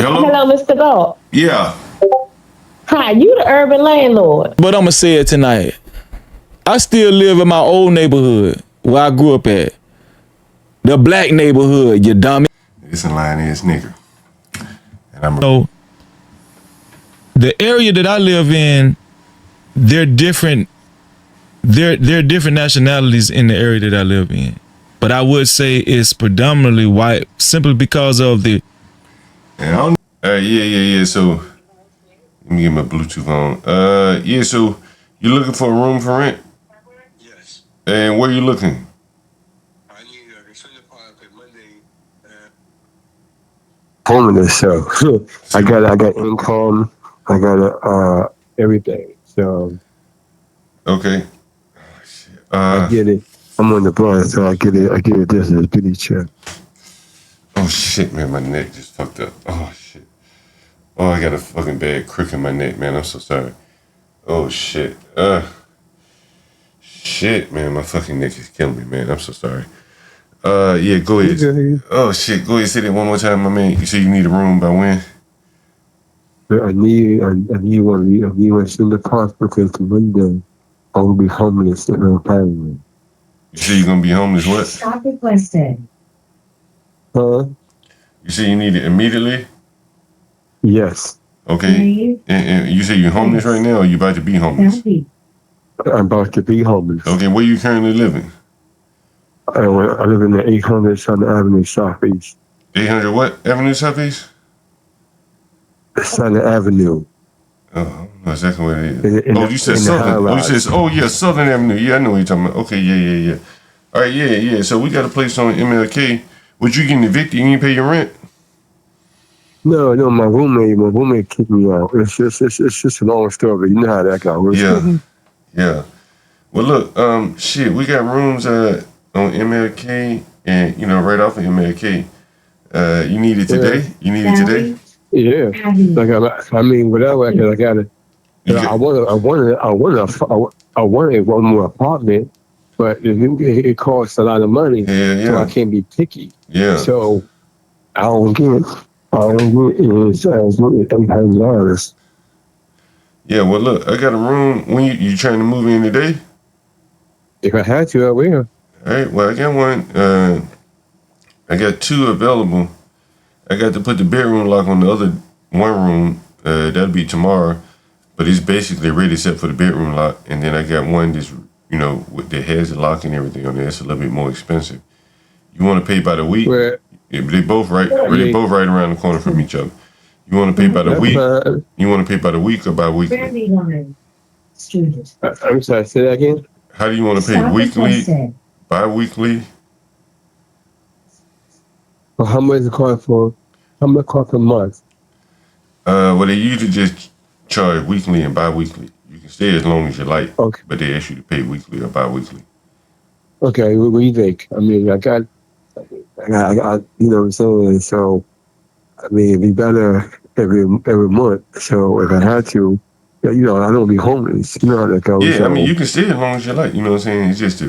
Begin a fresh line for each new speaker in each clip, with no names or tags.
Hello?
Hello, Mr. Gold.
Yeah.
Hi, you the urban landlord.
But I'ma say it tonight. I still live in my old neighborhood where I grew up at. The black neighborhood, you dummy.
It's a lying ass nigga. And I'm
So the area that I live in, they're different. There are different nationalities in the area that I live in. But I would say it's predominantly white simply because of the
and I don't yeah. So let me get my Bluetooth on. Yeah, so you looking for a room for rent?
Yes.
And where you looking?
I need a extended park on Monday.
Homeless, so I got income, I got everything. So
Okay.
I get it. I'm on the bus, so I get it this is a goodie check.
Oh shit, man, my neck just fucked up. Oh shit. Oh, I got a fucking bad crick in my neck, man. I'm so sorry. Oh shit. Shit, man, my fucking neck is killing me, man. I'm so sorry. Yeah, go ahead.
Okay.
Oh shit, go ahead, say that one more time, my man. You say you need a room by when?
I need one in the park because Monday I will be homeless in an apartment.
You say you're gonna be homeless what?
Stop requested.
Huh?
You say you need it immediately?
Yes.
Okay. And you say you're homeless right now or you about to be homeless?
I'm about to be homeless.
Okay, where you currently living?
I live in the 800 Southern Avenue Southeast.
800 what? Avenue Southeast?
Southern Avenue.
Oh, I don't know exactly what it is.
In
You said
the
Southern. Oh, you
high-rise.
said, yeah, Southern Avenue. Yeah, I know what you're talking about. Okay, yeah. All right, yeah. So we got a place on MLK. Would you getting evicted? You ain't pay your rent?
No, my roommate kicked me out. It's just a long story. You know how that goes.
Yeah. Well, look, shit, we got rooms on MLK and, right off of MLK. You need it today? You need it today?
Yeah. I mean, whatever. I got it. I wanted one more apartment, but it costs a lot of money, so I can't be picky.
Yeah.
So I don't get $800.
Yeah, well, look, I got a room. When you trying to move in today?
If I had to, I will.
All right, well, I got one. I got two available. I got to put the bedroom lock on the other one room. That'll be tomorrow. But it's basically ready except for the bedroom lock. And then I got one that's, that has the lock and everything on there. It's a little bit more expensive. You want to pay by the week? Yeah, but they both right around the corner from each other. You want to pay by the week? You want to pay by the week or bi-weekly?
I'm sorry, say that again?
How do you want to pay? Weekly? Bi-weekly?
Well, how much it cost for? How much cost a month?
Well, they usually just charge weekly and bi-weekly. You can stay as long as you like, but they ask you to pay weekly or bi-weekly.
Okay, what do you think? I mean, I got, you know what I'm saying? So, I mean, it'd be better every month. So if I had to, I don't be homeless. You know how that goes.
Yeah, I mean, you can stay as long as you like. You know what I'm saying? It's just the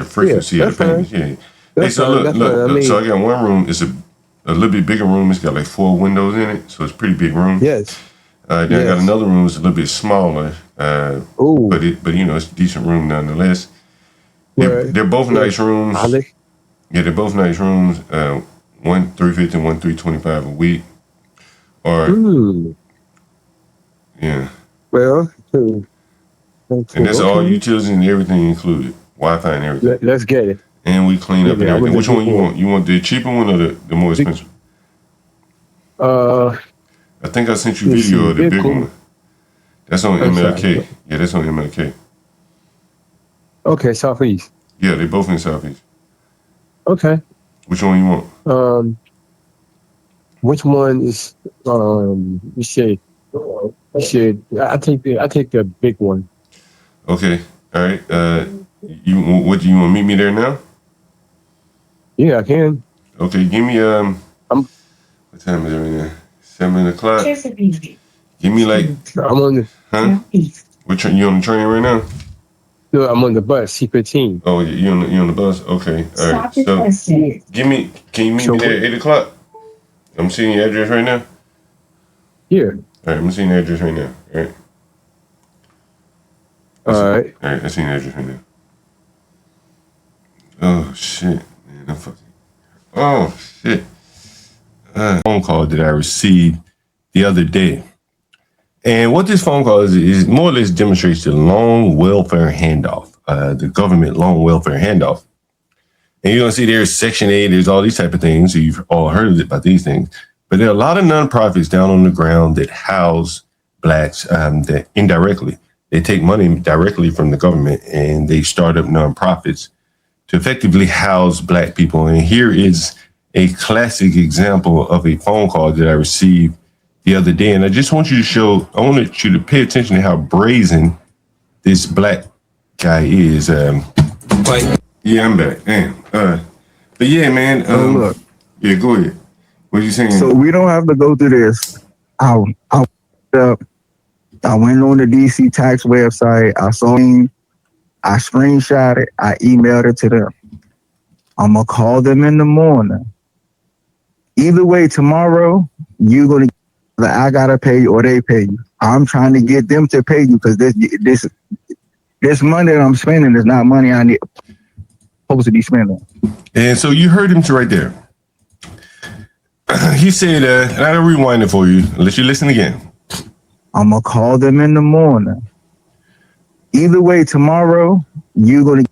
frequency of the payments. Yeah. Hey, so look. So I got one room. It's a little bit bigger room. It's got like 4 windows in it, so it's a pretty big room.
Yes.
Then I got another room. It's a little bit smaller. But it's a decent room nonetheless. They're both nice rooms. Yeah, they're both nice rooms. One $350, one $325 a week. Yeah.
Well,
and that's all utilities and everything included, Wi-Fi and everything.
Let's get it.
And we clean up and everything. Which one you want? You want the cheaper one or the more expensive?
I
think I sent you video of the big one. That's on MLK. Yeah, that's on MLK.
Okay, Southeast.
Yeah, they both in Southeast.
Okay.
Which one you want?
Which one is you said I take the big one.
Okay. All right. You want to meet me there now?
Yeah, I can.
Okay, give me what time is it right now? 7 o'clock. Give me like
I'm on the
Which you on the train right now?
No, I'm on the bus, C15.
Oh, you on the bus? Okay. All right. So can you meet me there at 8 o'clock? I'm seeing your address right now.
Yeah.
All right, I'm seeing the address right now.
All right.
All right, I seen the address right now. Oh shit, man, I'm fucking. Oh shit. Phone call that I received the other day, and what this phone call is more or less demonstrates the long welfare handoff, the government long welfare handoff. And you're gonna see there's Section 8, there's all these type of things. So you've all heard about these things, but there are a lot of nonprofits down on the ground that house blacks that indirectly. They take money directly from the government and they start up nonprofits to effectively house black people. And here is a classic example of a phone call that I received the other day. And I just want you to I want you to pay attention to how brazen this black guy is. Yeah, I'm back. Damn. But yeah, man.
Look.
Yeah, go ahead. What you saying?
So we don't have to go through this. I went on the DC tax website. I saw him. I screenshot it. I emailed it to them. I'm going to call them in the morning. Either way, tomorrow, you're going to, I got to pay you or they pay you. I'm trying to get them to pay you because this money that I'm spending is not money I need supposed to be spending.
And so you heard him right there. He said, and I'll rewind it for you. Let you listen again.
I'm going to call them in the morning. Either way, tomorrow, you're going to,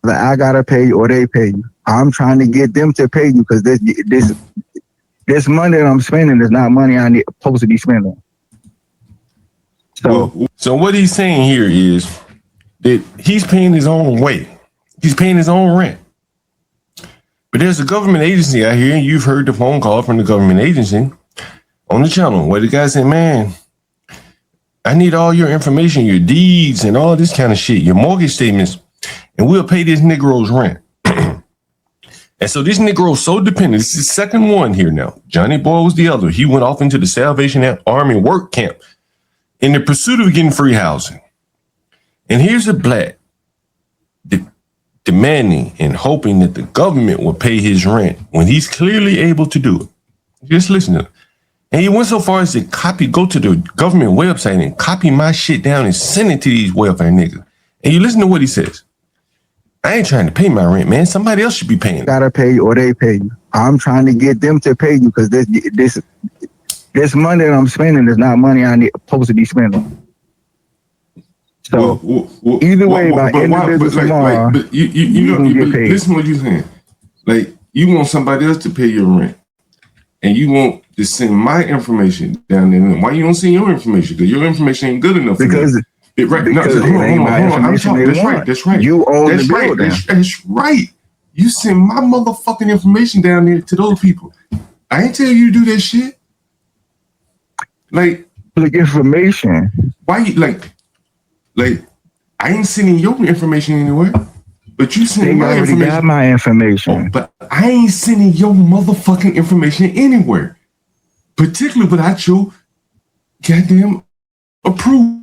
I got to pay you or they pay you. I'm trying to get them to pay you because this money that I'm spending is not money I need supposed to be spending.
So what he's saying here is that he's paying his own way. He's paying his own rent. But there's a government agency out here, and you've heard the phone call from the government agency on the channel where the guy said, man, I need all your information, your deeds and all this kind of shit, your mortgage statements, and we'll pay this Negro's rent. And so this Negro's so dependent. This is the second one here now. Johnny Boy was the other. He went off into the Salvation Army work camp in the pursuit of getting free housing. And here's a black demanding and hoping that the government will pay his rent when he's clearly able to do it. Just listen to him. And he went so far as to go to the government website and copy my shit down and send it to these welfare niggas. And you listen to what he says. I ain't trying to pay my rent, man. Somebody else should be paying.
Gotta pay you or they pay you. I'm trying to get them to pay you because this money that I'm spending is not money I need supposed to be spending. So either way, by end of business tomorrow,
you know, get paid. Listen to what you're saying. Like, you want somebody else to pay your rent, and you want to send my information down there. Why you don't send your information? Because your information ain't good enough.
Because
hold on. That's right.
You own the building.
That's right. You send my motherfucking information down there to those people. I ain't tell you to do that shit. Like information. Why you like I ain't sending your information anywhere, but you sending my information.
Got my information.
Oh, but I ain't sending your motherfucking information anywhere, particularly without your goddamn approval.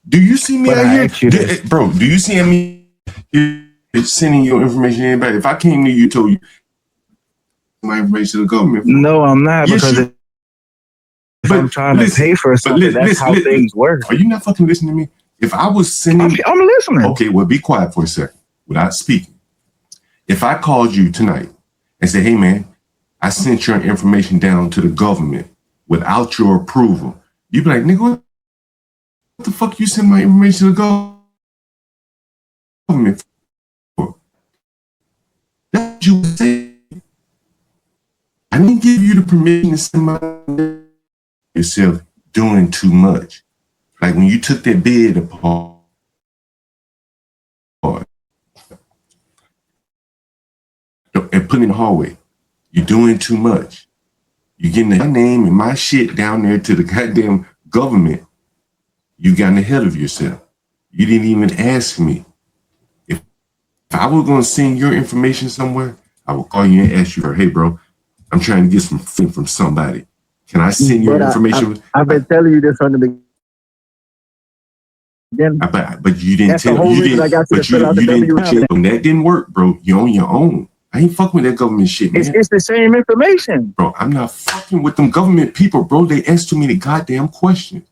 Do you see me out here, bro? Do you see me sending your information to anybody? If I came to you, told you my information to the government.
No, I'm not, because I'm trying to pay for something. That's how things work.
Are you not fucking listening to me? If I was sending,
I'm listening.
Okay, well, be quiet for a second without speaking. If I called you tonight and said, "Hey, man, I sent your information down to the government without your approval," you'd be like, "Nigga, what the fuck you send my information to the government for?" That's what you would say. I didn't give you the permission to send my yourself doing too much. Like when you took that bed apart and put it in the hallway, you're doing too much. You're getting my name and my shit down there to the goddamn government. You got ahead of yourself. You didn't even ask me. If I was going to send your information somewhere, I would call you and ask you, "Hey, bro, I'm trying to get some thing from somebody. Can I send your information?"
I've been telling you this from the beginning.
But you didn't tell me. You didn't. But you didn't. When that didn't work, bro, you're on your own. I ain't fucking with that government shit, man.
It's the same information.
Bro, I'm not fucking with them government people, bro. They ask too many goddamn questions.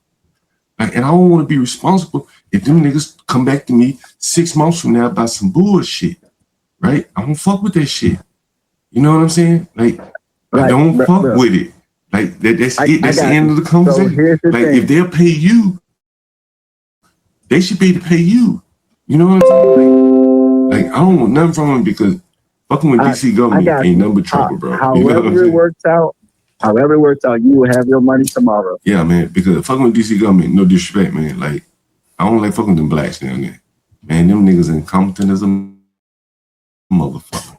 Like, and I don't want to be responsible if them niggas come back to me 6 months from now about some bullshit, right? I don't fuck with that shit. You know what I'm saying? Like, I don't fuck with it. Like, that's it. That's the end of the conversation.
So
like,
thing.
if they'll pay you, they should be able to pay you. You know what I'm saying? Like I don't want nothing from them because fucking with DC government ain't nothing but trouble, bro.
However it works out, you will have your money tomorrow.
Yeah, man, because fucking with DC government, no disrespect, man. Like, I don't like fucking with them blacks down there. Man, them niggas incompetent as a motherfucker.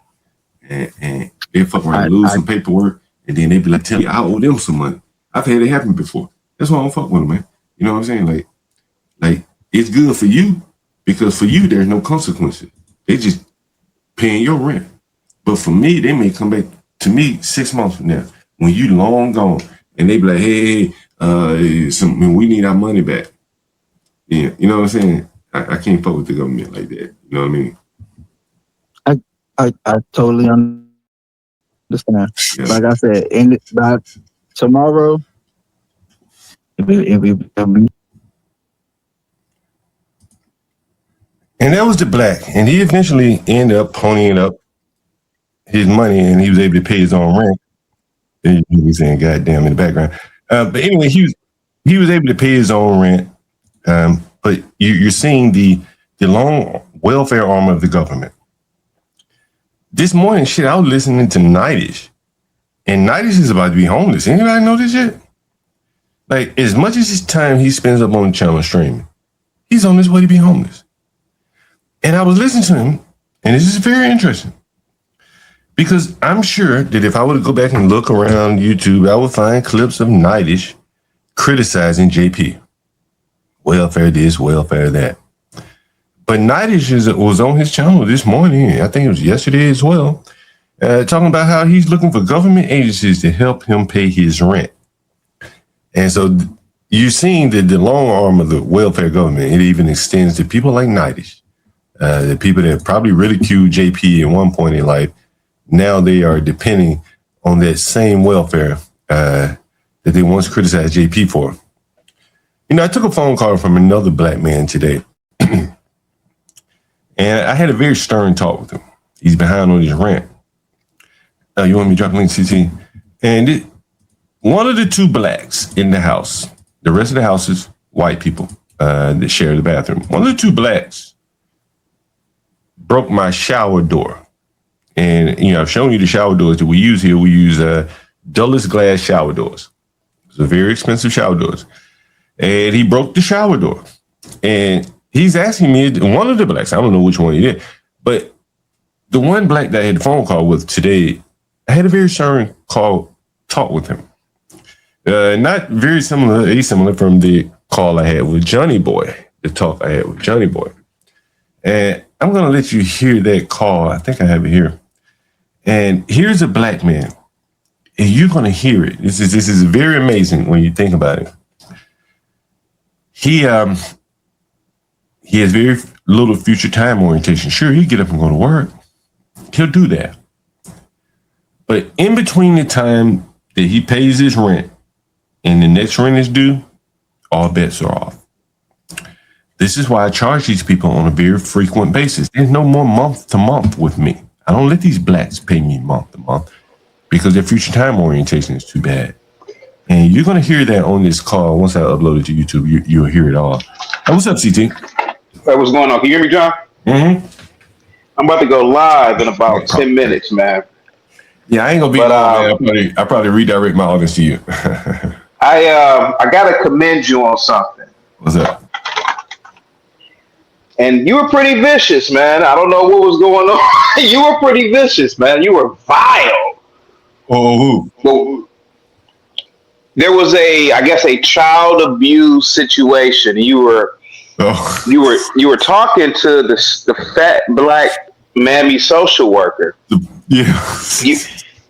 And they fuck around, lose some paperwork, and then they be like, tell me I owe them some money. I've had it happen before. That's why I don't fuck with them, man. You know what I'm saying? Like it's good for you because for you, there's no consequences. They just paying your rent. But for me, they may come back to me 6 months from now when you long gone, and they be like, hey, we need our money back. Yeah, you know what I'm saying? I can't fuck with the government like that. You know what I mean?
I totally understand. Yeah. Like I said, by tomorrow, it'll be.
And that was the black. And he eventually ended up ponying up his money and he was able to pay his own rent. And you was saying goddamn in the background. But anyway, he was able to pay his own rent. But you're seeing the long welfare arm of the government. This morning, shit, I was listening to Nightish. And Nightish is about to be homeless. Anybody know this yet? Like, as much as his time he spends up on the channel streaming, he's on his way to be homeless. And I was listening to him, and this is very interesting. Because I'm sure that if I were to go back and look around YouTube, I would find clips of Nightish criticizing JP. Welfare this, welfare that. But Nightish was on his channel this morning, I think it was yesterday as well, talking about how he's looking for government agencies to help him pay his rent. And so you're seeing that the long arm of the welfare government, it even extends to people like Nightish. The people that probably ridiculed JP at one point in life, now they are depending on that same welfare that they once criticized JP for. You know, I took a phone call from another black man today, and I had a very stern talk with him. He's behind on his rent. You want me to drop a link, CT? And one of the two blacks in the house, the rest of the house is white people that share the bathroom. One of the two blacks broke my shower door. And, you know, I've shown you the shower doors that we use here. We use Dulles glass shower doors. It's a very expensive shower doors. And he broke the shower door. And he's asking me, one of the blacks, I don't know which one he did, but the one black that I had a phone call with today, I had a very stern talk with him. Not very asimilar from the call I had with Johnny Boy, the talk I had with Johnny Boy. And I'm going to let you hear that call. I think I have it here. And here's a black man. And you're going to hear it. This is very amazing when you think about it. He has very little future time orientation. Sure, he'll get up and go to work. He'll do that. But in between the time that he pays his rent and the next rent is due, all bets are off. This is why I charge these people on a very frequent basis. There's no more month to month with me. I don't let these blacks pay me month to month because their future time orientation is too bad. And you're going to hear that on this call. Once I upload it to YouTube, you'll hear it all. Hey, what's up, CT?
Hey, what's going on? Can you hear me, John?
Mm-hmm.
I'm about to go live in about 10 minutes, man.
Yeah, I ain't going to be long, man. I'll probably redirect my audience to you.
I got to commend you on something.
What's up?
And you were pretty vicious, man. I don't know what was going on. You were pretty vicious, man. You were vile.
Oh, who?
Well, there was a child abuse situation. You were talking to the fat black mammy social worker.
Yeah.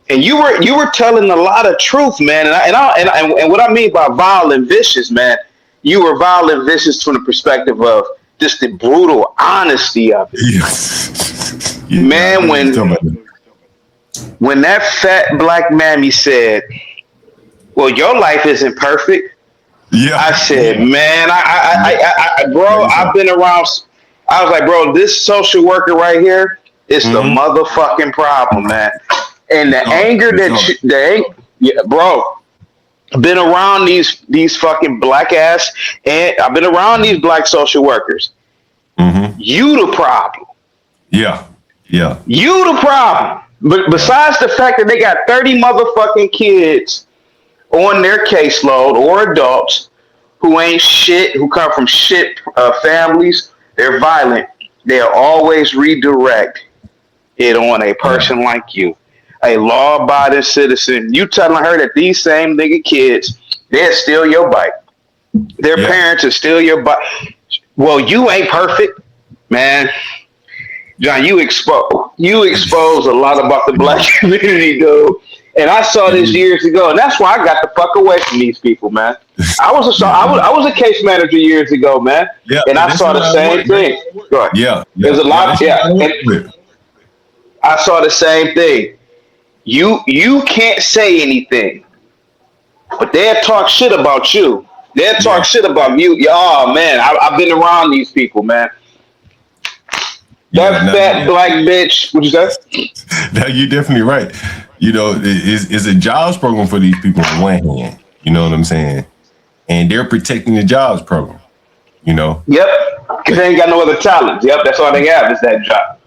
You were telling a lot of truth, man. And what I mean by vile and vicious, man, you were vile and vicious from the perspective of just the brutal honesty of it.
Yes. Yeah,
man, when that fat black mammy said, "Well, your life isn't perfect,"
Yeah.
I said, "Man, bro, I've been around." I was like, "Bro, this social worker right here is the motherfucking problem, man." And the anger bro, been around these fucking black ass, and I've been around these black social workers. You the problem.
Yeah.
You the problem. But besides the fact that they got 30 motherfucking kids on their caseload or adults who ain't shit, who come from shit families, they're violent. They'll always redirect it on a person like you, a law-abiding citizen. You telling her that these same nigga kids, they'll steal your bike. Their parents will steal your bike. Well, you ain't perfect, man. John, you expose a lot about the black community, dude. And I saw this years ago, and that's why I got the fuck away from these people, man. I was a case manager years ago, man, and I saw the same thing. Go ahead.
Yeah.
There's a lot. I saw the same thing. You can't say anything, but they'll talk shit about you. They'll talk shit about you. Oh man, I've been around these people, man. That fat black bitch. What you say?
No, you're definitely right. You know, it's a jobs program for these people on one hand. You know what I'm saying? And they're protecting the jobs program. You know?
Yep. Because they ain't got no other talent. Yep. That's all they have is that job.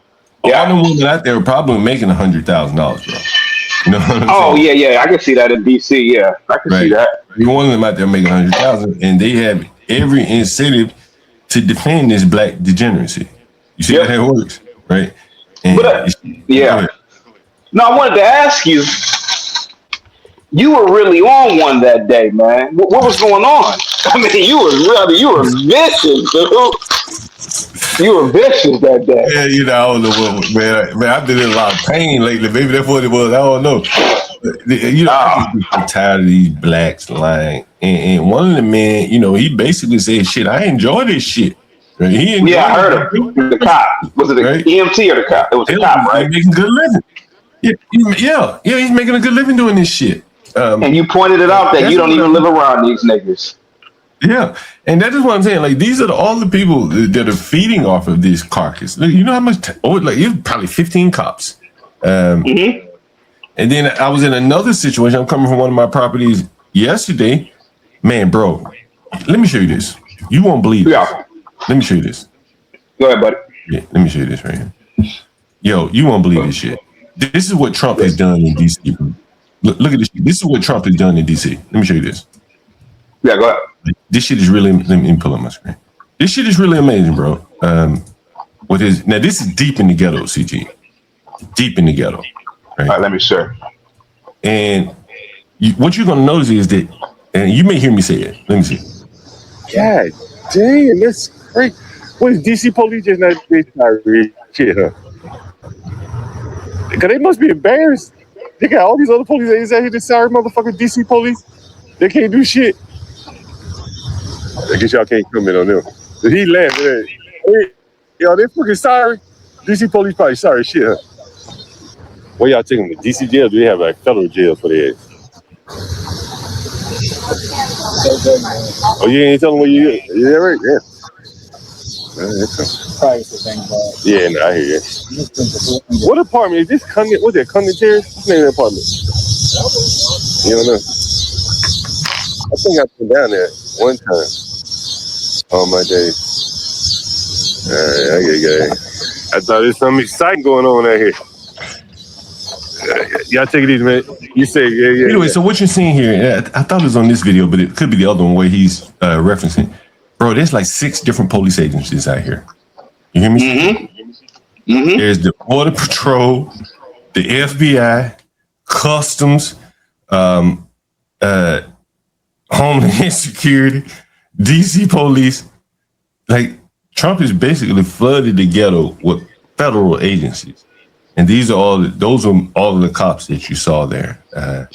Yeah. All the women out there are probably making $100,000, bro. You know what I'm saying?
Yeah. I can see that in DC. Yeah, I can see that.
You're one of them out there making $100,000, and they have every incentive to defend this black degeneracy. You see how it works, right? And No, I wanted to ask you. You were really on one that day, man. What was going on? I mean, you were vicious, dude. You were vicious that day. Yeah, you know, I don't know what, man. I've been in a lot of pain lately. Maybe that's what it was. I don't know. You know, I'm tired of these blacks lying. And one of the men, you know, he basically said, "Shit, I enjoy this shit." Right?
I heard him. The cop. Was it the EMT or the cop? It was the cop, right?
Making good living. Yeah, he's making a good living doing this shit.
And you pointed it out that you don't even live around these niggas.
Yeah, and that is what I'm saying. Like, these are all the people that are feeding off of this carcass. Look, you know how much? It was probably 15 cops. And then I was in another situation. I'm coming from one of my properties yesterday. Man, bro, let me show you this. You won't believe it.
Yeah.
Let me show you this.
Go ahead, buddy.
Yeah, let me show you this right here. Yo, you won't believe this shit. This is what Trump has done in DC. Look at this. This is what Trump has done in DC. Let me show you this.
Yeah, go ahead.
This shit is really. Let me pull up my screen. This shit is really amazing, bro. Now this is deep in the ghetto, CG. Deep in the ghetto. Right?
All right, let me share.
And what you're gonna notice is that, and you may hear me say it. Let me see.
God damn, that's great. What is DC police just not shit, huh? Because they must be embarrassed. They got all these other police agents out here, this sorry motherfucking DC police. They can't do shit. I guess y'all can't come in on them. He laughed at that. Hey, y'all, they fucking sorry. DC police probably sorry as shit, huh? Where y'all taking them to DC jail? Do they have like federal jail for their ass? Oh, you ain't telling where you at? Yeah, right? Yeah. Yeah, no, I hear you. What apartment is this? What's that? Cunning Terrace? What's the name of the apartment? You don't know. I think I've been down there one time on my day. I thought there's something exciting going on out here. Y'all take it easy, man. You say, yeah.
Anyway, so what you're seeing here, I thought it was on this video, but it could be the other one where he's referencing. Bro, there's like 6 different police agencies out here. You hear me? There's the Border Patrol, the FBI, Customs, Homeland Security, DC Police. Like, Trump has basically flooded the ghetto with federal agencies. And those are all of the cops that you saw there. And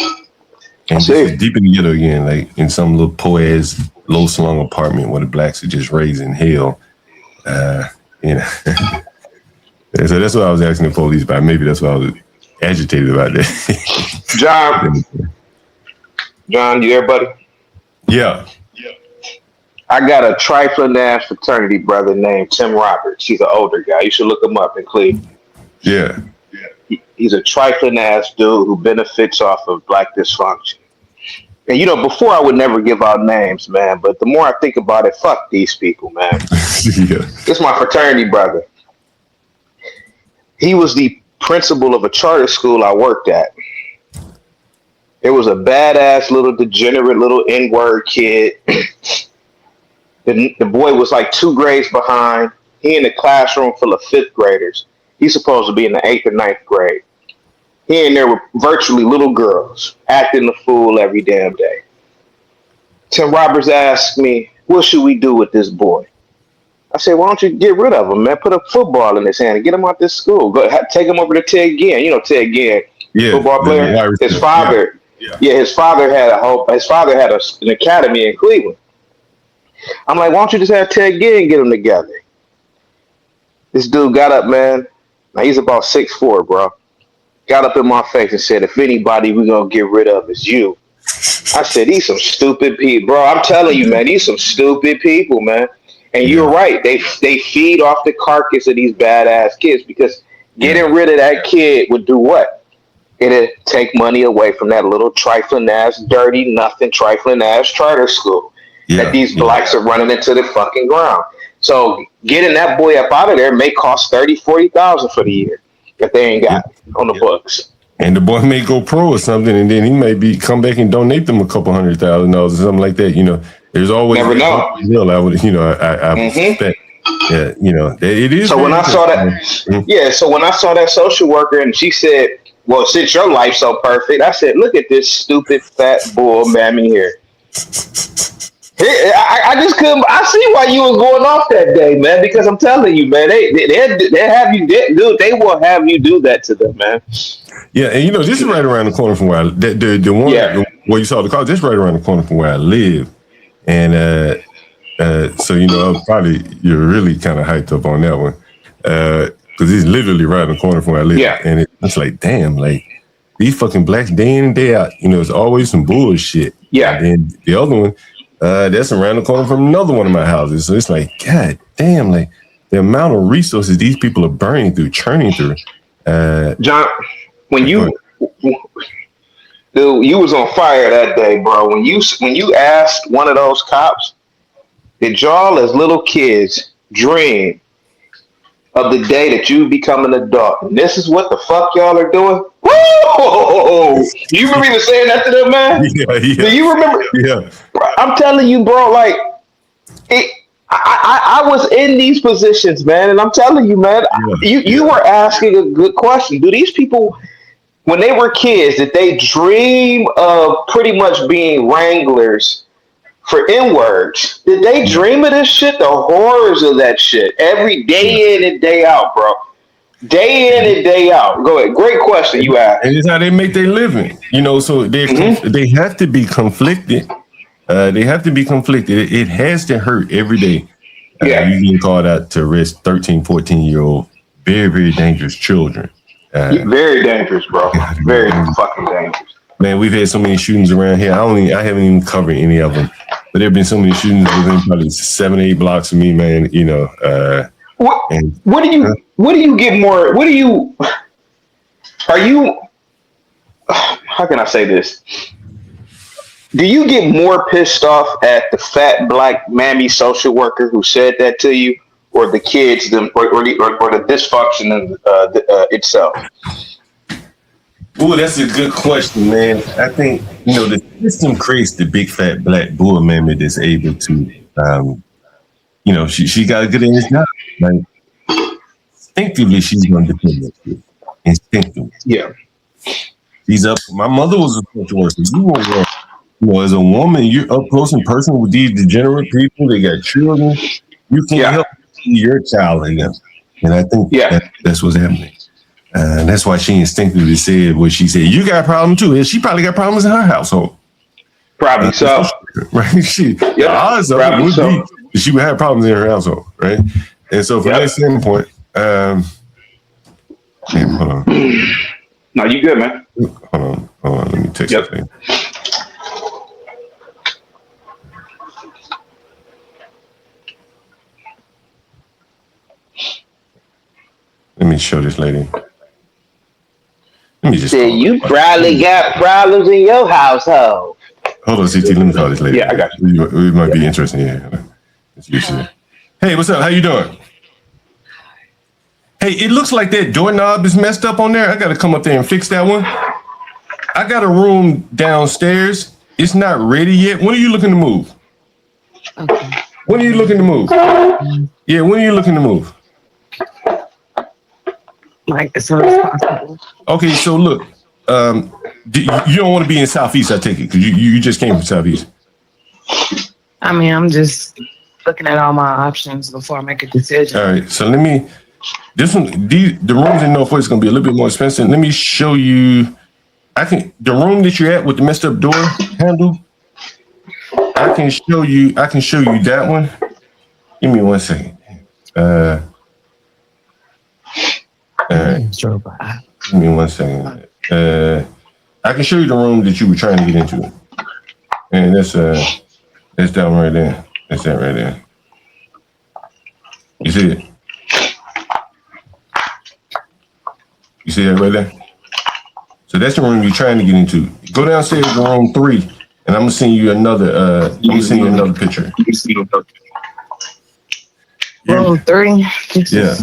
this is deep in the ghetto again, like in some little poor-ass, low-slung apartment where the blacks are just raising hell. You know. So that's what I was asking the police about. Maybe that's what I was agitated about that.
John, you there, buddy?
Yeah.
I got a trifling ass fraternity brother named Tim Roberts. He's an older guy. You should look him up in Cleveland.
Yeah.
He's a trifling ass dude who benefits off of black dysfunction. And you know, before I would never give out names, man, but the more I think about it, fuck these people, man.
Yeah.
It's my fraternity brother. He was the principal of a charter school I worked at. It was a badass little degenerate little N-word kid. The boy was like 2 grades behind. He in a classroom full of 5th graders. He's supposed to be in the 8th or 9th grade. He in there with virtually little girls, acting the fool every damn day. Tim Roberts asked me, what should we do with this boy? I said, why don't you get rid of him, man? Put a football in his hand and get him out this school. Go take him over to Ted Ginn. You know Ted Ginn, football player. His father, his father had an academy in Cleveland. I'm like, why don't you just have Ted Ginn get them together? This dude got up, man. Now he's about 6'4", bro. Got up in my face and said, if anybody we're going to get rid of is you. I said, these some stupid people. Bro, I'm telling you, man, these some stupid people, man. And you're right. They feed off the carcass of these badass kids because getting rid of that kid would do what? It'd take money away from that little trifling ass, dirty, nothing trifling ass charter school that these blacks are running into the fucking ground. So getting that boy up out of there may cost $30,000-$40,000 for the year if they ain't got it on the books.
And the boy may go pro or something, and then he may come back and donate them a couple $100,000 or something like that. You know, there's always
never know.
I would, I suspect. Yeah, it is.
So when I saw that, so when I saw that social worker and she said, "Well, since your life's so perfect," I said, "Look at this stupid fat bull mammy here." I just couldn't. I see why you was going off that day, man. Because I'm telling you, man, they have you do. They will have you do that to them, man.
Yeah, and this is right around the corner from where the one where you saw the car. Just right around the corner from where I live, and so probably you're really kind of hyped up on that one because it's literally right around the corner from where I live.
Yeah,
and it's like, damn, like these fucking blacks day in and day out. It's always some bullshit.
Yeah,
and the other one. That's around the corner from another one of my houses. So it's like, God damn, like the amount of resources these people are burning through, churning through.
John, when you was on fire that day, bro. When you asked one of those cops, did y'all as little kids dream of the day that you become an adult? And this is what the fuck y'all are doing? Whoa! You remember even saying that to them, man?
Yeah.
Do you remember?
Yeah.
I'm telling you, bro, like I was in these positions, man, and I'm telling you, man, you were asking a good question. Do these people, when they were kids, did they dream of pretty much being wranglers for N-words? Did they dream of this shit? The horrors of that shit every day in and day out, bro. Day in and day out. Go ahead. Great question you asked.
And it's how they make their living. So they have to be conflicted. They have to be conflicted. It has to hurt every day. You getting called out to arrest 13, 14-year-old, very, very dangerous children.
Very dangerous, bro. Very fucking dangerous.
Man, we've had so many shootings around here. I haven't even covered any of them. But there have been so many shootings within probably 7 or 8 blocks of me, man.
What do you get more? How can I say this? Do you get more pissed off at the fat black mammy social worker who said that to you, or the kids, or the dysfunction itself?
Oh, that's a good question, man. I think the system creates the big fat black bull mammy that's able to, she got to get in this job. Like, instinctively, she's going to depend on you. Instinctively.
Yeah.
She's up. My mother was a social worker. As a woman, you're up close and personal with these degenerate people. They got children. You can't help your child in them. And I think that's what's happening. And that's why she instinctively said what she said. You got a problem too. And she probably got problems in her household.
Probably so.
Right? The odds of it would be she would have problems in her household, right? And so from that standpoint, hold on.
No, you good, man.
Hold on. Let me text
Yep.
something. Let me show this lady. Let me just.
Say you probably got problems in your household.
Hold on, CT. Let me call this lady.
Yeah, I got you.
It might be interesting. Yeah. Let's use it. Hey, what's up? How you doing? Hey, it looks like that doorknob is messed up on there. I got to come up there and fix that one. I got a room downstairs. It's not ready yet. When are you looking to move?
Okay.
When are you looking to move? Yeah, when are you looking to move?
Like as soon as possible.
Okay, so look, you don't want to be in Southeast, I take it, because you just came from Southeast.
I mean, I'm just looking at all my options before I make a decision.
All right, so the rooms in Northwest is going to be a little bit more expensive. Let me show you. The room that you're at with the messed up door handle. I can show you that one. Give me 1 second. All right. Give me 1 second. I can show you the room that you were trying to get into, and that's that one right there. That's that right there. You see it? You see that right there? So that's the room you're trying to get into. Go downstairs to room 3, and I'm gonna send you another. Picture.
Room 3.
Yeah.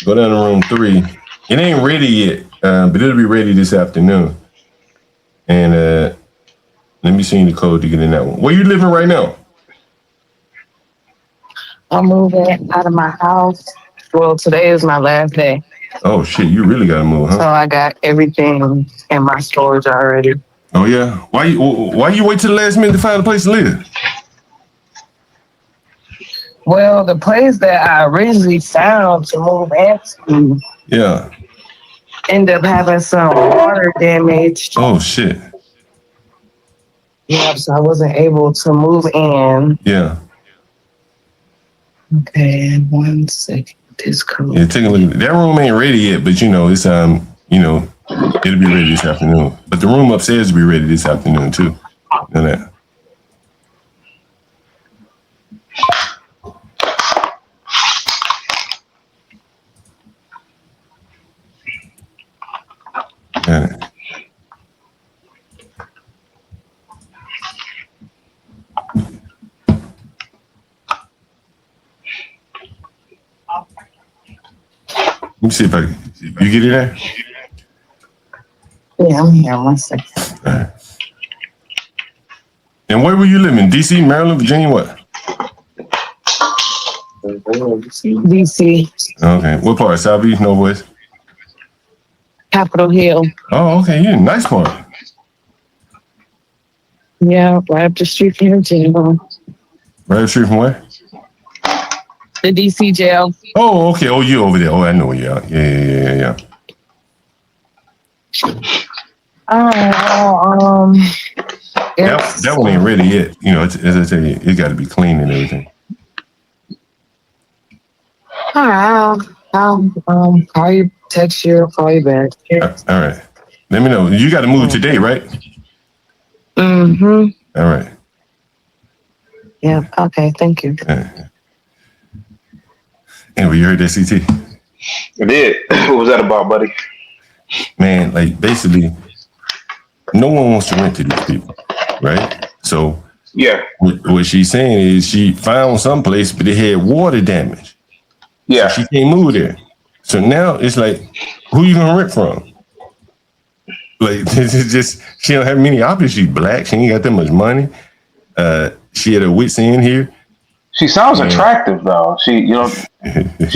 Go down to room 3. It ain't ready yet, but it'll be ready this afternoon. And let me send you the code to get in that one. Where you living right now?
I'm moving out of my house. Well, today is my last day.
Oh shit, you really gotta move,
So
huh?
I got everything in my storage already.
Oh yeah. Why you wait till the last minute to find a place to live?
Well, the place that I originally found to move into
Yeah.
ended up having some water damage.
Oh shit.
Yeah, so I wasn't able to move in.
Yeah.
Okay, 1 second. This code.
Yeah, take a look at it. That room ain't ready yet, but it's it'll be ready this afternoon. But the room upstairs will be ready this afternoon too. You know that. Yeah. Let me see if you get it there.
Yeah, I'm here. 1 second.
All right. And where were you living? DC, Maryland, Virginia, what?
DC,
Okay. What part? Southeast, Northwest?
Capitol Hill.
Oh, okay. You're in a nice part.
Yeah, right up the street from the jail.
Right up the street from where?
The DC jail.
Oh, okay. Oh, you over there. Oh, I know where you are. Yeah. That one ain't ready yet. As I tell you, it got to be clean and everything.
All right. I'll call you, text you, or call you back.
All right. Let me know. You got to move today, right?
Mm-hmm.
All right.
Yeah. Okay. Thank you.
Anyway, you heard that, CT?
I did. What was that about, buddy?
Man, like basically, no one wants to rent to these people, right? So
Yeah.
what she's saying is she found some place, but it had water damage.
Yeah.
So she can't move there. So now it's like, who you gonna rent from? Like, this is just, she don't have many options. She's black. She ain't got that much money. She had her wits in here.
She sounds attractive though. She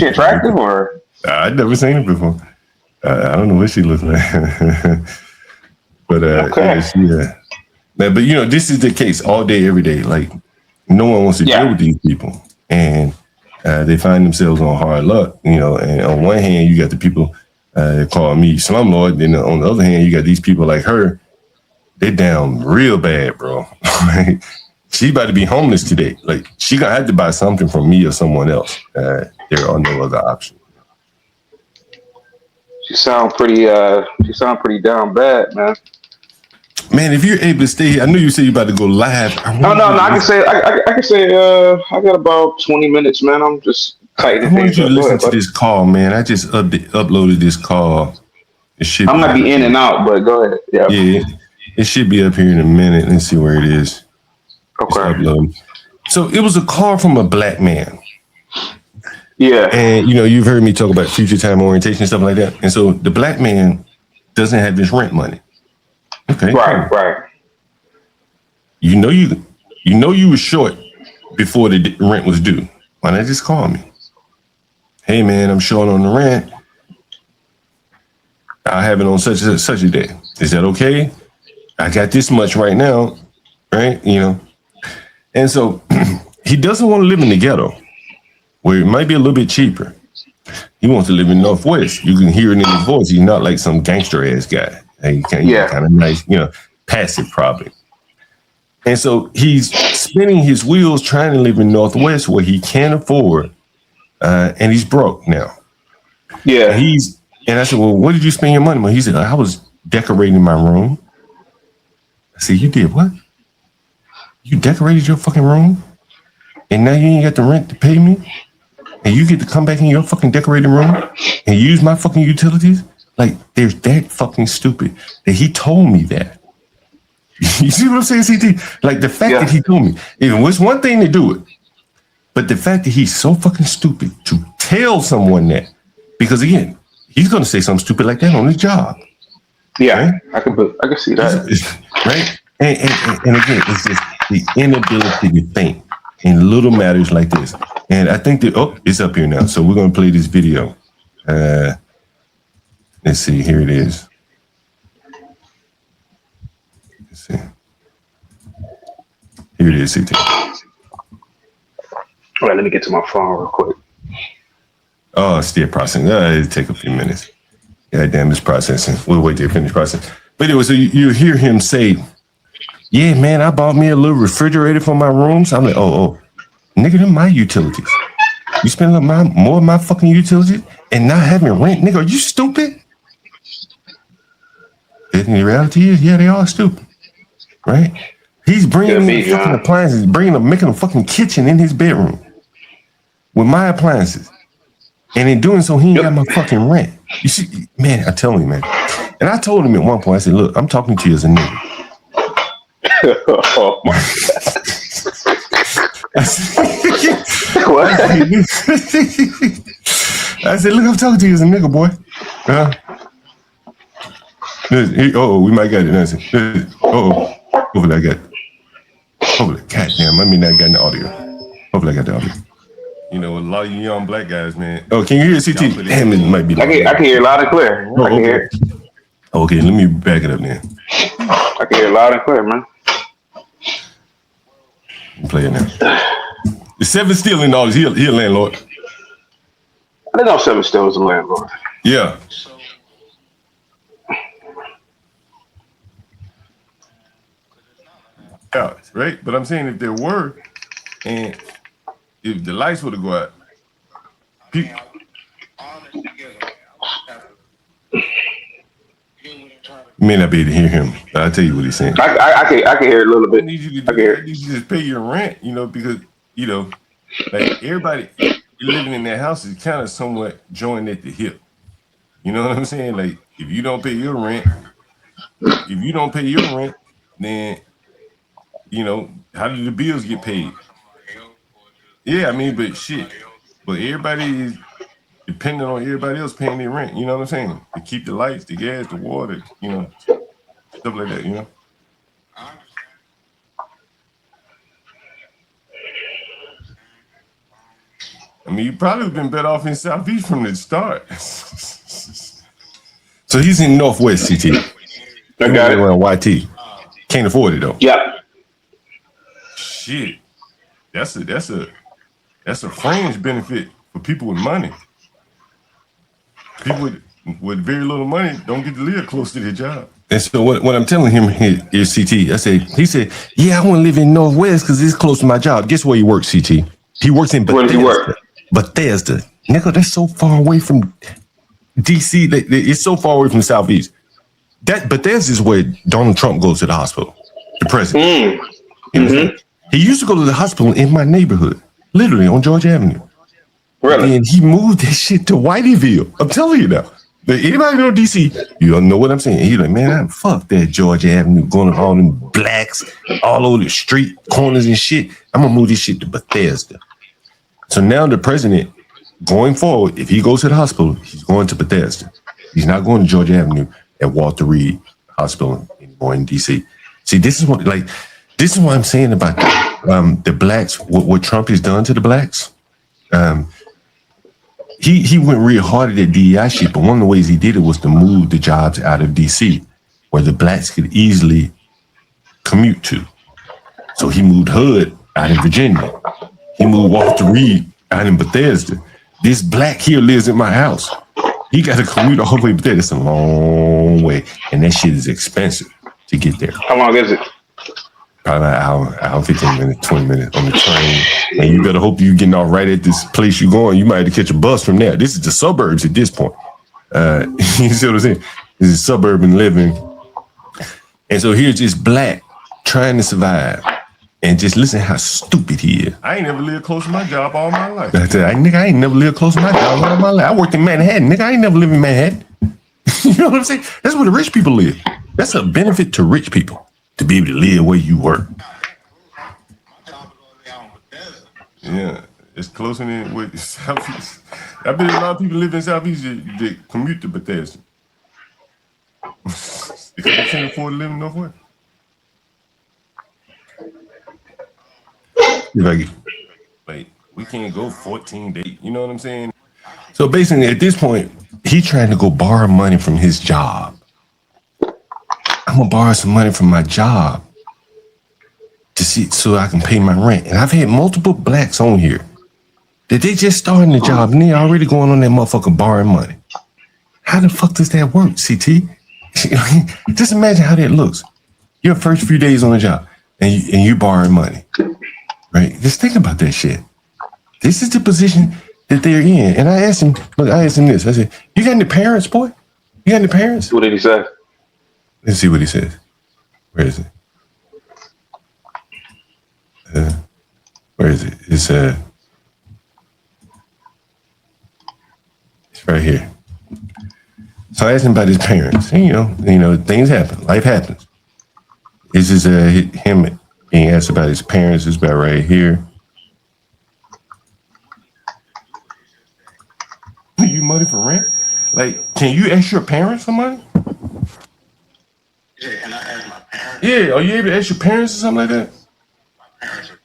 attractive or?
I'd never seen her before. I don't know what she looks like. But
Okay.
But this is the case all day, every day. Like, no one wants to deal with these people, and they find themselves on hard luck. And on one hand, you got the people that call me slumlord. Then on the other hand, you got these people like her. They down real bad, bro. She about to be homeless today. Like, she gonna have to buy something from me or someone else. There are no other options.
She sound pretty down bad, man.
Man, if you're able to stay here, I know you said you about to go live.
No, I can say I got about 20 minutes, man. I'm just tightening
I want
things
you to
up. Go
listen
ahead,
to
buddy.
this call, man. I just uploaded this call. It should
I might be in and out, but go ahead. Yeah.
Yeah, it should be up here in a minute. Let's see where it is. It's
Okay.
uploading. So it was a call from a black man.
Yeah.
And, you've heard me talk about future time orientation and stuff like that. And so the black man doesn't have his rent money. Okay.
Right. Right.
You were short before the rent was due. Why not just call me? Hey, man, I'm short on the rent. I'll have it on such and such a day. Is that okay? I got this much right now, right? And so he doesn't want to live in the ghetto where it might be a little bit cheaper. He wants to live in Northwest. You can hear it in his voice. He's not like some gangster ass guy. He's kind of nice, passive probably. And so he's spinning his wheels trying to live in Northwest where he can't afford, and he's broke now.
Yeah.
And I said, well, what did you spend your money on? He said, I was decorating my room. I said, you did what? You decorated your fucking room? And now you ain't got the rent to pay me? And you get to come back in your fucking decorated room and use my fucking utilities? Like, they're that fucking stupid that he told me that. You see what I'm saying, CT? Like, the fact that he told me, it was one thing to do it, but the fact that he's so fucking stupid to tell someone that, because again, he's going to say something stupid like that on his job.
Yeah, right? I can see that.
Right? And again, it's just the inability to think in little matters like this. And I think that, it's up here now. So we're going to play this video. Let's see. Here it is. Let's see. Here it is, CT.
All right, let me get to my phone real quick.
Oh, it's still processing. It'll take a few minutes. God damn, it's processing. We'll wait till it finish processing. But anyway, so you hear him say, yeah, man, I bought me a little refrigerator for my room. So I'm like, oh, nigga, them my utilities. You spend more of my fucking utilities and not having rent? Nigga, are you stupid? And the reality is, yeah, they are stupid. Right? He's bringing in fucking appliances, making a fucking kitchen in his bedroom with my appliances. And in doing so, he ain't got my fucking rent. You see, man, I tell you, man. And I told him at one point, I said, look, I'm talking to you as a nigga.
Oh my God.
I said, look, I'm talking to you as a nigga, boy. We might get it. Hopefully I got it. Hopefully, goddamn, I mean, I got the audio. Hopefully I got the audio. A lot of you young black guys, man. Oh, can you hear it, CT? Damn, it might be.
I can hear it loud and clear. I can hear it.
Okay, let me back it up then.
I can hear it loud and clear, man.
Play it now. The Seven still in all this. He a landlord.
I didn't know Seven still was a landlord.
Yeah. Yeah, right? But I'm saying if there were, and if the lights were to go out, people. You may not be able to hear him, but I'll tell you what he's saying.
I can hear it a little bit.
I need you to just pay your rent, because, like everybody living in that house is kind of somewhat joined at the hip. You know what I'm saying? Like, if you don't pay your rent, then, how do the bills get paid? Yeah, I mean, but shit. But everybody is dependent on everybody else paying their rent. You know what I'm saying? To keep the lights, the gas, the water, stuff like that, I mean, you probably have been better off in Southeast from the start. So he's in Northwest, CT.
I got it.
Around YT. Can't afford it though.
Yeah.
Shit. That's a fringe benefit for people with money. People with very little money don't get to live close to their job. And so what I'm telling him is CT. He said, yeah, I want to live in Northwest because it's close to my job. Guess where he works, CT? He works in Bethesda.
Where does he work?
Bethesda. Nigga, that's so far away from DC, it's so far away from the Southeast. That Bethesda is where Donald Trump goes to the hospital. The president. You know what I'm saying? He used to go to the hospital in my neighborhood, literally on Georgia Avenue.
Really?
And he moved that shit to Whiteyville. I'm telling you now. Anybody know DC, you don't know what I'm saying. He's like, man, fuck that Georgia Avenue, going to all them blacks all over the street corners and shit. I'm gonna move this shit to Bethesda. So now the president, going forward, if he goes to the hospital, he's going to Bethesda. He's not going to Georgia Avenue at Walter Reed Hospital anymore in DC. See, this is what I'm saying about the blacks. What Trump has done to the blacks. He went real hard at that DEI shit, but one of the ways he did it was to move the jobs out of DC, where the blacks could easily commute to. So he moved HUD out in Virginia. He moved Walter Reed out in Bethesda. This black here lives in my house. He got to commute all the way to Bethesda. It's a long way, and that shit is expensive to get there.
How long is it?
Probably an hour, 15 minutes, 20 minutes on the train. And you better hope you're getting off right at this place you're going. You might have to catch a bus from there. This is the suburbs at this point. You see what I'm saying? This is suburban living. And so here's this black trying to survive. And just listen how stupid he is. I ain't never lived close to my job all my life. I ain't never lived close to my job all my life. I worked in Manhattan. Nigga, I ain't never lived in Manhattan. You know what I'm saying? That's where the rich people live. That's a benefit to rich people, to be able to live where you work. Yeah, it's closer than with Southeast. I bet a lot of people live in Southeast that commute to Bethesda. Because they can't afford to live in Northwest. Like, we can't go 14 days. You know what I'm saying? So basically, at this point, he's trying to go borrow money from his job. I'm gonna borrow some money from my job to see so I can pay my rent. And I've had multiple blacks on here that they just starting the job and they already going on that motherfucker borrowing money. How the fuck does that work, CT? Just imagine how that looks. Your first few days on the job and you borrowing money, right? Just think about that shit. This is the position that they're in. And I asked him this. I said, you got any parents, boy? You got any parents?
What did he say?
Let's see what he says. Where is it? Where is it? It's right here. So I asked him about his parents. And, you know, things happen. Life happens. This is him being asked about his parents. It's about right here. You money for rent? Like, can you ask your parents for money?
Yeah, can I ask my parents?
Yeah, are you able to ask your parents or something like that?
My parents are dead.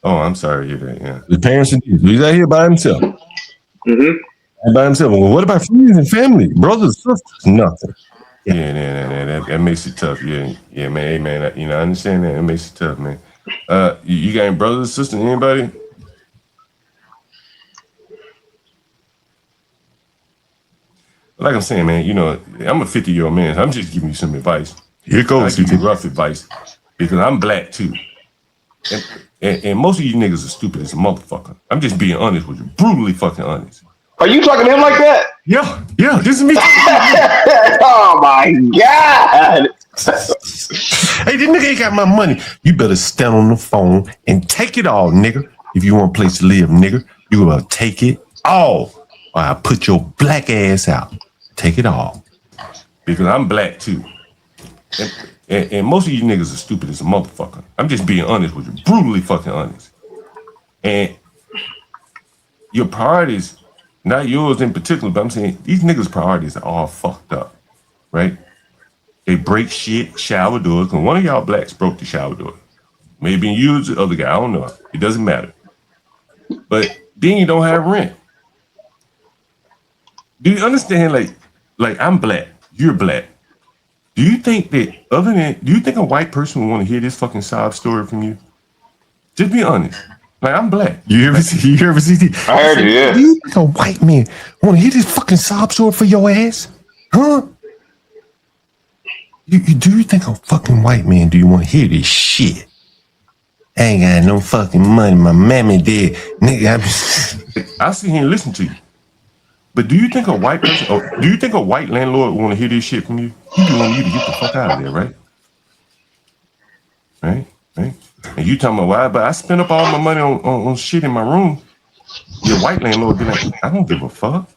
Oh, I'm sorry to hear that. Yeah, the parents are dead. He's out here by himself.
Mm-hmm.
By himself. Well, what about friends and family, brothers, sisters? Nothing. Yeah, that makes it tough. Yeah, man. Hey, man, I understand that. It makes it tough, man. You got any brothers, sisters, anybody? Like I'm saying, man, I'm a 50-year-old man. So I'm just giving you some advice. Here goes. I give you rough advice because I'm black too, and most of you niggas are stupid as a motherfucker. I'm just being honest with you, brutally fucking honest.
Are you talking to him like that?
Yeah, this is me.
Oh my God.
Hey, this nigga ain't got my money. You better stand on the phone and take it all, nigga. If you want a place to live, nigga, you better take it all. Or I'll put your black ass out. Take it all. Because I'm black too. And most of you niggas are stupid as a motherfucker. I'm just being honest with you. Brutally fucking honest. And your priorities, not yours in particular, but I'm saying these niggas' priorities are all fucked up. Right? They break shit, shower doors. And one of y'all blacks broke the shower door. Maybe you or the other guy. I don't know. It doesn't matter. But then you don't have rent. Do you understand? Like I'm black. You're black. Do you think a white person would want to hear this fucking sob story from you? Just be honest. Like, I'm black. You ever see?
I heard you, yeah.
Do you think a white man want to hear this fucking sob story for your ass? Huh? Do you think a fucking white man do you want to hear this shit? I ain't got no fucking money. My mammy dead. Nigga, I sit here and listen to you. But do you think a white person, or do you think a white landlord want to hear this shit from you? He just want you to get the fuck out of there, right? Right? And you talking about why? But I spent up all my money on shit in my room. Your white landlord be like, I don't give a fuck.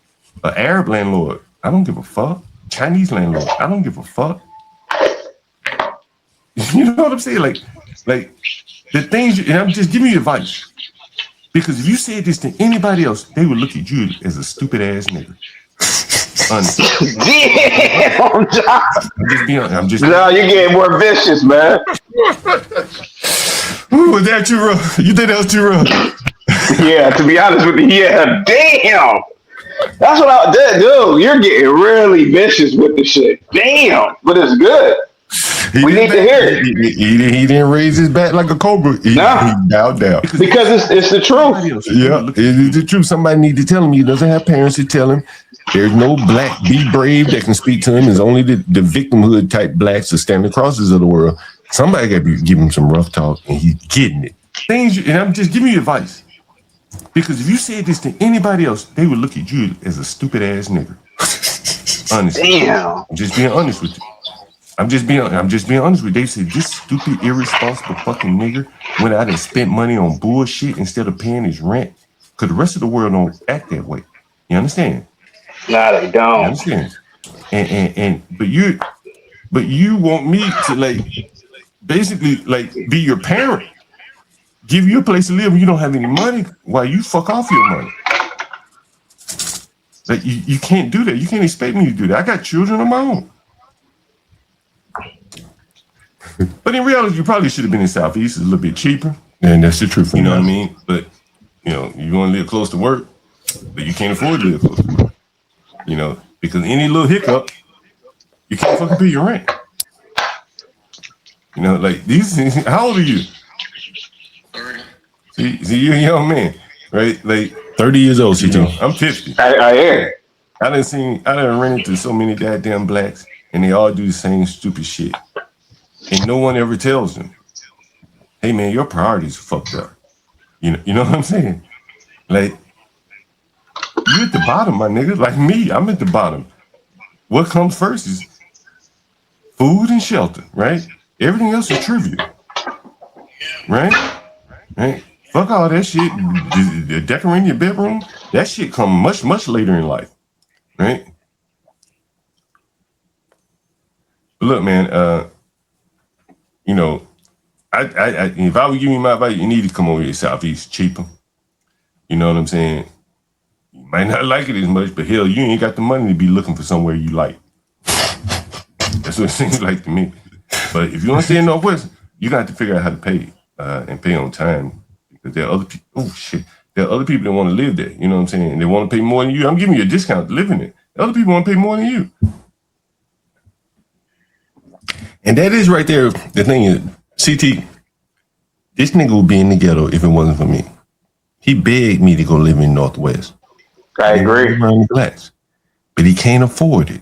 An Arab landlord, I don't give a fuck. Chinese landlord, I don't give a fuck. You know what I'm saying? Like the things, and I'm just giving you advice. Because if you said this to anybody else, they would look at you as a stupid ass nigga. Honestly.
Damn, John.
I'm just
No, you're getting more vicious, man.
Ooh, was that too rough? You think that was too rough?
Yeah, to be honest with you, yeah, damn. That's what I did, dude. You're getting really vicious with the shit. Damn, but it's good. We need to hear it.
He didn't raise his back like a cobra. He bowed down.
Because it's the truth.
Yeah, it's the truth. Somebody need to tell him. He doesn't have parents to tell him. There's no black, be brave that can speak to him. It's only the victimhood type blacks that stand the crosses of the world. Somebody got to give him some rough talk, and he's getting it. Things, and I'm just giving you advice. Because if you said this to anybody else, they would look at you as a stupid ass nigga. Honestly.
Damn.
I'm just being honest with you. I'm just being honest with you. They said this stupid, irresponsible fucking nigga went out and spent money on bullshit instead of paying his rent. Because the rest of the world don't act that way. You understand?
Nah, they don't.
You understand? But you want me to like basically like be your parent, give you a place to live and you don't have any money while you fuck off your money. Like you can't do that. You can't expect me to do that. I got children of my own. But in reality, you probably should have been in Southeast. It's a little bit cheaper. And that's the truth. You know what I mean? But you know, you want to live close to work, but you can't afford to live close to work. You know, because any little hiccup, you can't fucking pay your rent. You know, like these things. How old are you?
30.
See, you're a young man, right? Like 30 years old, CT. I'm 50.
I hear.
I done ran into so many goddamn blacks, and they all do the same stupid shit. And no one ever tells them, hey man, your priorities are fucked up. You know what I'm saying? Like, you at the bottom, my nigga. Like me, I'm at the bottom. What comes first is food and shelter, right? Everything else is trivial. Right? Fuck all that shit. Decorating your bedroom, that shit come much, much later in life. Right? But look, man, you know, I if I would give you my advice, you need to come over here Southeast cheaper. You know what I'm saying? You might not like it as much, but hell, you ain't got the money to be looking for somewhere you like. That's what it seems like to me. But if you want to stay in Northwest, you got to figure out how to pay and pay on time, because there are other people. Oh shit, there are other people that want to live there. You know what I'm saying? They want to pay more than you. I'm giving you a discount to live in it. Other people want to pay more than you. And that is right there. The thing is, CT, this nigga would be in the ghetto if it wasn't for me. He begged me to go live in Northwest.
I agree.
Around the blacks, but he can't afford it.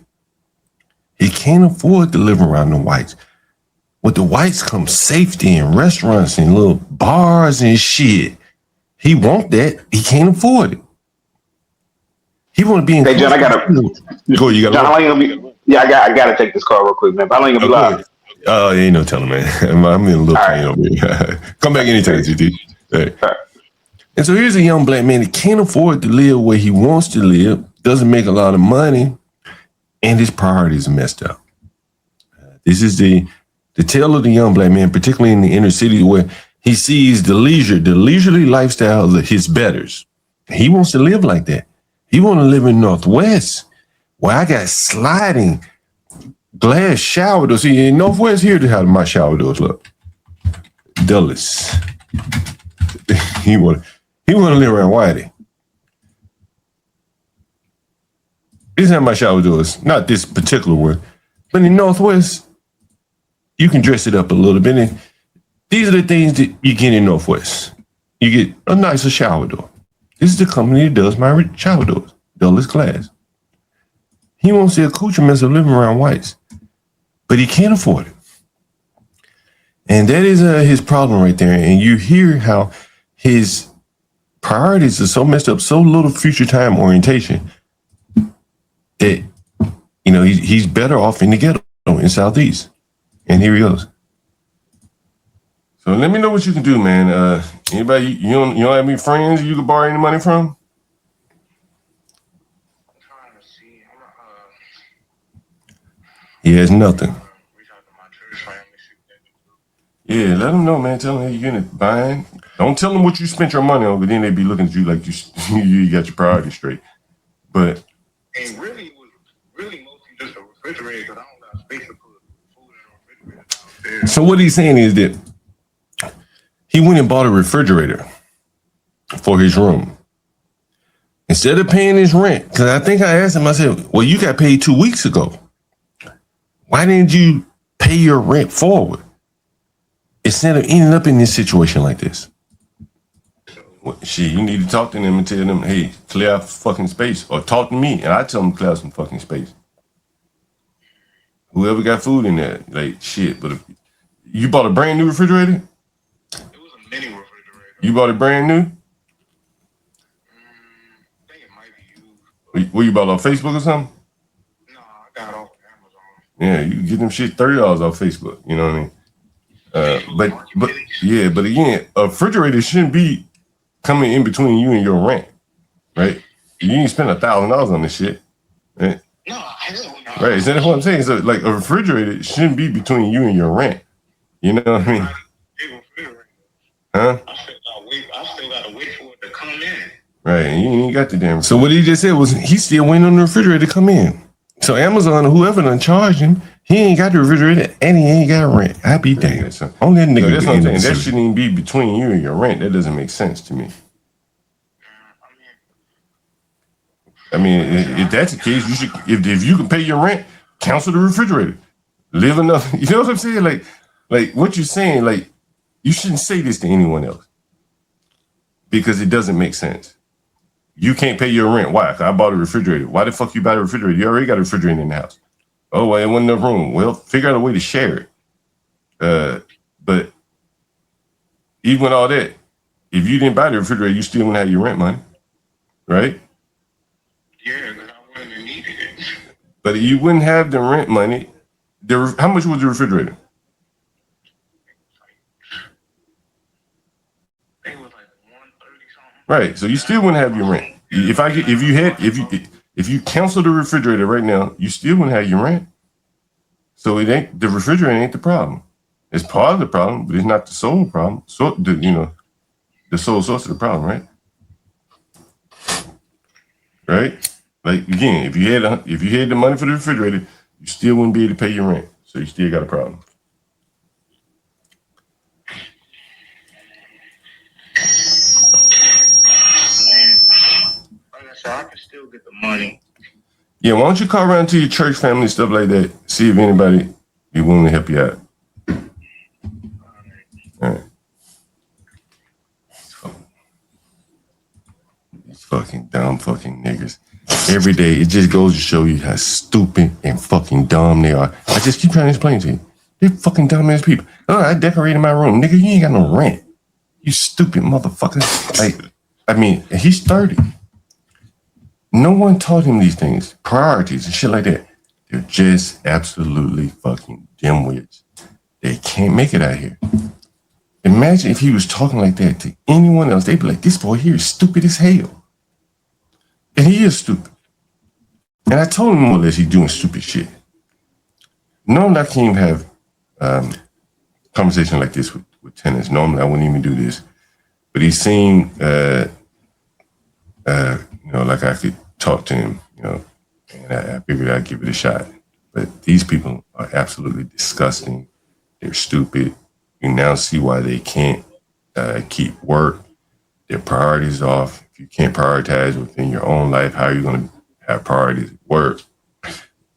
He can't afford to live around the whites. With the whites comes safety and restaurants and little bars and shit. He want that. He can't afford it. He want to be in.
Hey, John, I gotta
go. You
John, how long you gonna be? Yeah, I gotta take this call real quick, man. How long you gonna be live?
Oh, ain't no telling, man. I'm in a little pain over here. Come back anytime, CT. Right. And so here's a young black man that can't afford to live where he wants to live, doesn't make a lot of money, and his priorities are messed up. This is the tale of the young black man, particularly in the inner city, where he sees the leisurely lifestyle of his betters. He wants to live like that. He want to live in Northwest, where I got sliding glass shower doors. See, in Northwest, here's how my shower doors look. Dulles. He want to live around Whitey. This is how my shower doors. Not this particular one, but in Northwest, you can dress it up a little bit. And these are the things that you get in Northwest. You get a nicer shower door. This is the company that does my shower doors, Dulles Glass. He wants the accoutrements of living around whites, but he can't afford it. And that is his problem right there. And you hear how his priorities are so messed up, so little future time orientation. that, you know, he's better off in the ghetto in Southeast. And here he goes. So let me know what you can do, man. Anybody, you don't have any friends you can borrow any money from?
I'm trying to see.
He has nothing.
Reach out to my church family. See what they can do.
Yeah, let them know, man. Tell them, hey, you're in it buying. Don't tell them what you spent your money on, but then they be looking at you like you got your priorities straight. But
And really, it was really mostly just a refrigerator because I don't got space to put food in a refrigerator downstairs.
so what he's saying is that he went and bought a refrigerator for his room. Instead of paying his rent, because I think I asked him, I said, well, you got paid 2 weeks ago. Why didn't you pay your rent forward? Instead of ending up in this situation like this. Well, shit, you need to talk to them and tell them, hey, clear out fucking space. Or talk to me and I tell them to clear out some fucking space. Whoever got food in there, like shit. But if you bought a brand new refrigerator?
It was a mini refrigerator.
You bought it brand new?
I think it might be used.
What you bought on Facebook or something?
No, I got it off of Amazon.
Yeah, you can get them shit $30 off Facebook. You know what I mean? But again, a refrigerator shouldn't be coming in between you and your rent, right? You ain't spend $1,000 on this shit, right?
No, hell no.
Right? Is that what I'm saying? So like a refrigerator shouldn't be between you and your rent. You know what I mean?
Big refrigerator.
Huh?
I still gotta wait for it to come in.
Right? And you ain't got the damn. So what he just said was he still waiting on the refrigerator to come in. So Amazon or whoever done charged him, he ain't got the refrigerator and he ain't got rent. I be damned. So only that nigga. That's what I'm saying. That shouldn't even be between you and your rent. That doesn't make sense to me. I mean, if that's the case, you should. If you can pay your rent, cancel the refrigerator. Live enough. You know what I'm saying? Like what you're saying. Like you shouldn't say this to anyone else because it doesn't make sense. You can't pay your rent. Why? 'Cause I bought a refrigerator. Why the fuck you buy a refrigerator? You already got a refrigerator in the house. Oh, well, it wasn't enough room. Well, figure out a way to share it. But even with all that, if you didn't buy the refrigerator, you still wouldn't have your rent money, right?
Yeah, because I wouldn't have needed it.
But you wouldn't have the rent money. How much was the refrigerator?
I think it was like 130 something.
Right. So you still wouldn't have your rent. If you cancel the refrigerator right now, you still wouldn't have your rent. So it ain't the refrigerator ain't the problem. It's part of the problem, but it's not the sole problem. So the sole source of the problem, right? Right? Like again, if you had the money for the refrigerator, you still wouldn't be able to pay your rent. So you still got a problem.
Like I said, I can still get the money.
Yeah, why don't you call around to your church family and stuff like that? See if anybody be willing to help you out. All right. These fucking dumb fucking niggas. Every day, it just goes to show you how stupid and fucking dumb they are. I just keep trying to explain to you. They're fucking dumb ass people. Oh, I decorated my room. Nigga, you ain't got no rent. You stupid motherfucker. Like, I mean, he's 30. No one taught him these things, priorities and shit like that. They're just absolutely fucking dimwits. They can't make it out here. Imagine if he was talking like that to anyone else. They'd be like, this boy here is stupid as hell. And he is stupid. And I told him more or less he's doing stupid shit. Normally I can't even have conversation like this with tenants. Normally I wouldn't even do this. But he seemed, like I could talk to him, and I figured I'd give it a shot. But these people are absolutely disgusting. They're stupid. You now see why they can't keep work. Their priorities off. If you can't prioritize within your own life, how are you going to have priorities at work?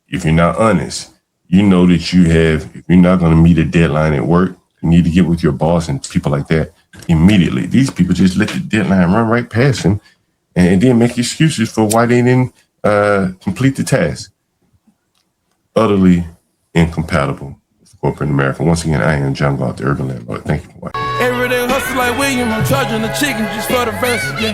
If you're not honest, you know that if you're not going to meet a deadline at work, you need to get with your boss and people like that immediately. These people just let the deadline run right past them and then make excuses for why they didn't complete the task. Utterly incompatible with corporate America. Once again, I am John Galt, the Urban Landlord. Thank you for watching.
Everyday hustle like William, I'm charging the chicken just for the verse, yeah.